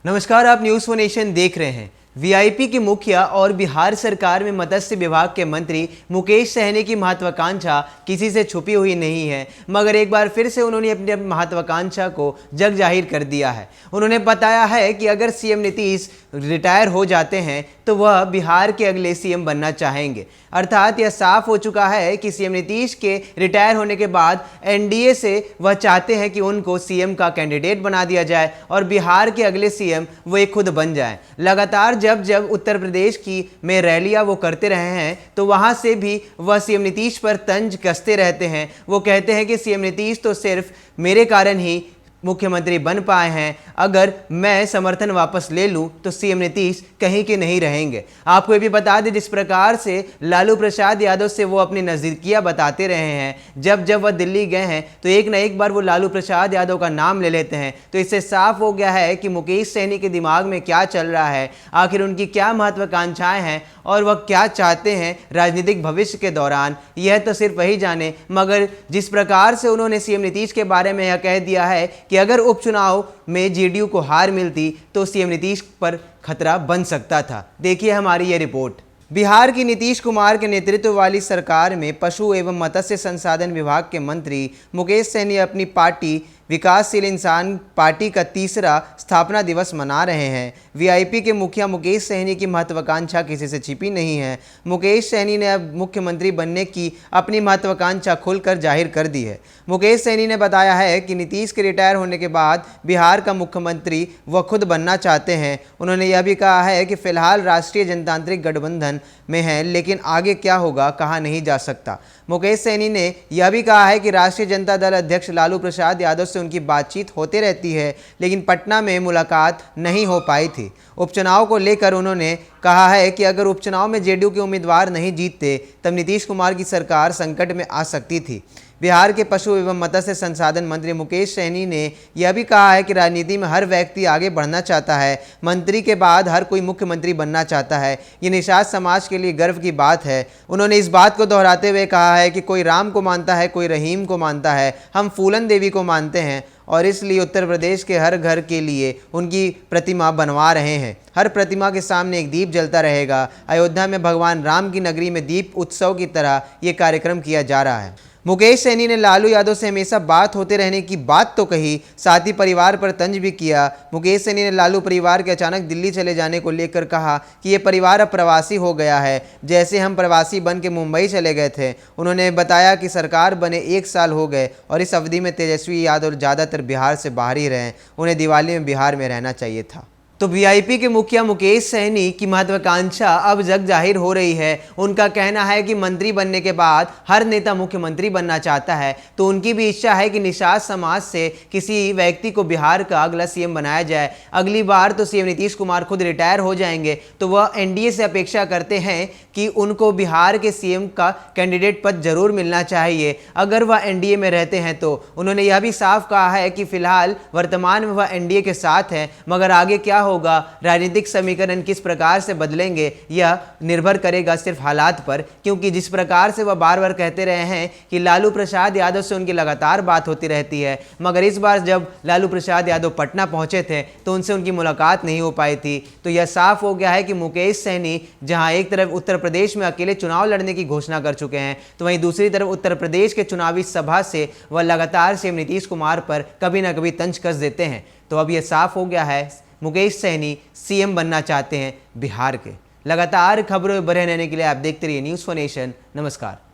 नमस्कार, आप news one nation देख रहे हैं। वीआईपी के मुखिया और बिहार सरकार में मत्स्य विभाग के मंत्री मुकेश सहनी की महत्वाकांक्षा किसी से छुपी हुई नहीं है, मगर एक बार फिर से उन्होंने अपनी महत्वाकांक्षा को जग जाहिर कर दिया है। उन्होंने बताया है कि अगर सीएम नीतीश रिटायर हो जाते हैं तो वह बिहार के अगले सीएम बनना चाहेंगे। अर्थात यह साफ हो चुका है कि सीएम नीतीश के रिटायर होने के बाद एनडीए से वह चाहते हैं कि उनको सीएम का कैंडिडेट बना दिया जाए और बिहार के अगले सीएम वो खुद बन जाएं। लगातार जब जब उत्तर प्रदेश की में रैलियां वो करते रहे हैं तो वहां से भी वह सीएम नीतीश पर तंज कसते रहते हैं। वो कहते हैं कि सीएम नीतीश तो सिर्फ मेरे कारण ही मुख्यमंत्री बन पाए हैं, अगर मैं समर्थन वापस ले लूं तो सीएम नीतीश कहीं के नहीं रहेंगे। आपको ये भी बता दें, जिस प्रकार से लालू प्रसाद यादव से वो अपनी नज़दीकियां बताते रहे हैं, जब जब वह दिल्ली गए हैं तो एक ना एक बार वो लालू प्रसाद यादव का नाम ले लेते हैं। तो इससे साफ हो गया है कि मुकेश सहनी के दिमाग में क्या चल रहा है, आखिर उनकी क्या महत्वाकांक्षाएं हैं और वह क्या चाहते हैं राजनीतिक भविष्य के दौरान, यह तो सिर्फ वही जाने। मगर जिस प्रकार से उन्होंने सीएम नीतीश के बारे में यह कह दिया है कि अगर उपचुनाव में जेडीयू को हार मिलती तो सीएम नीतीश पर खतरा बन सकता था। देखिए हमारी ये रिपोर्ट। बिहार की नीतीश कुमार के नेतृत्व वाली सरकार में पशु एवं मत्स्य संसाधन विभाग के मंत्री मुकेश सहनी अपनी पार्टी विकासशील इंसान पार्टी का तीसरा स्थापना दिवस मना रहे हैं। वीआईपी के मुखिया मुकेश सहनी की महत्वाकांक्षा किसी से छिपी नहीं है। मुकेश सहनी ने अब मुख्यमंत्री बनने की अपनी महत्वाकांक्षा खुलकर जाहिर कर दी है। मुकेश सहनी ने बताया है कि नीतीश के रिटायर होने के बाद बिहार का मुख्यमंत्री वह खुद बनना चाहते हैं। उन्होंने यह भी कहा है कि फिलहाल राष्ट्रीय जनतांत्रिक गठबंधन में है, लेकिन आगे क्या होगा कहा नहीं जा सकता। मुकेश सहनी ने यह भी कहा है कि राष्ट्रीय जनता दल अध्यक्ष लालू प्रसाद यादव से उनकी बातचीत होते रहती है, लेकिन पटना में मुलाकात नहीं हो पाई थी। उपचुनाव को लेकर उन्होंने कहा है कि अगर उपचुनाव में जेडीयू के उम्मीदवार नहीं जीतते तब नीतीश कुमार की सरकार संकट में आ सकती थी। बिहार के पशु एवं मत्स्य संसाधन मंत्री मुकेश सहनी ने यह भी कहा है कि राजनीति में हर व्यक्ति आगे बढ़ना चाहता है, मंत्री के बाद हर कोई मुख्यमंत्री बनना चाहता है। ये निषाद समाज के लिए गर्व की बात है। उन्होंने इस बात को दोहराते हुए कहा है कि कोई राम को मानता है, कोई रहीम को मानता है, हम फूलन देवी को मानते हैं और इसलिए उत्तर प्रदेश के हर घर के लिए उनकी प्रतिमा बनवा रहे हैं। हर प्रतिमा के सामने एक दीप जलता रहेगा। अयोध्या में भगवान राम की नगरी में दीप उत्सव की तरह ये कार्यक्रम किया जा रहा है। मुकेश सहनी ने लालू यादव से हमेशा बात होते रहने की बात तो कही, साथ ही परिवार पर तंज भी किया। मुकेश सहनी ने लालू परिवार के अचानक दिल्ली चले जाने को लेकर कहा कि ये परिवार अब प्रवासी हो गया है, जैसे हम प्रवासी बन के मुंबई चले गए थे। उन्होंने बताया कि सरकार बने 1 साल हो गए और इस अवधि में तेजस्वी यादव ज़्यादातर बिहार से बाहर ही रहे। उन्हें दिवाली में बिहार में रहना चाहिए था। तो वीआईपी के मुखिया मुकेश सहनी की महत्वाकांक्षा अब जग जाहिर हो रही है। उनका कहना है कि मंत्री बनने के बाद हर नेता मुख्यमंत्री बनना चाहता है, तो उनकी भी इच्छा है कि निषाद समाज से किसी व्यक्ति को बिहार का अगला सीएम बनाया जाए। अगली बार तो सीएम नीतीश कुमार खुद रिटायर हो जाएंगे, तो वह एनडीए से अपेक्षा करते हैं कि उनको बिहार के सीएम का कैंडिडेट पद जरूर मिलना चाहिए अगर वह एनडीए में रहते हैं। तो उन्होंने यह भी साफ कहा है कि फिलहाल वर्तमान में वह एनडीए के साथ है, मगर आगे क्या होगा, राजनीतिक समीकरण किस प्रकार से बदलेंगे, यह निर्भर करेगा सिर्फ हालात पर। क्योंकि जिस प्रकार से वह बार बार कहते रहे हैं कि लालू प्रसाद यादव से उनकी लगातार बात होती रहती है, मगर इस बार जब लालू प्रसाद यादव पटना पहुंचे थे तो उनसे उनकी मुलाकात नहीं हो पाई थी। तो यह साफ हो गया है कि मुकेश सहनी जहां एक तरफ उत्तर प्रदेश में अकेले चुनाव लड़ने की घोषणा कर चुके हैं, तो वहीं दूसरी तरफ उत्तर प्रदेश के चुनावी सभा से वह लगातार सीएम नीतीश कुमार पर कभी ना कभी तंज कस देते हैं। तो अब यह साफ हो गया है, मुकेश सहनी सीएम बनना चाहते हैं बिहार के। लगातार खबरों में बने रहने के लिए आप देखते रहिए न्यूज़ वन नेशन। नमस्कार।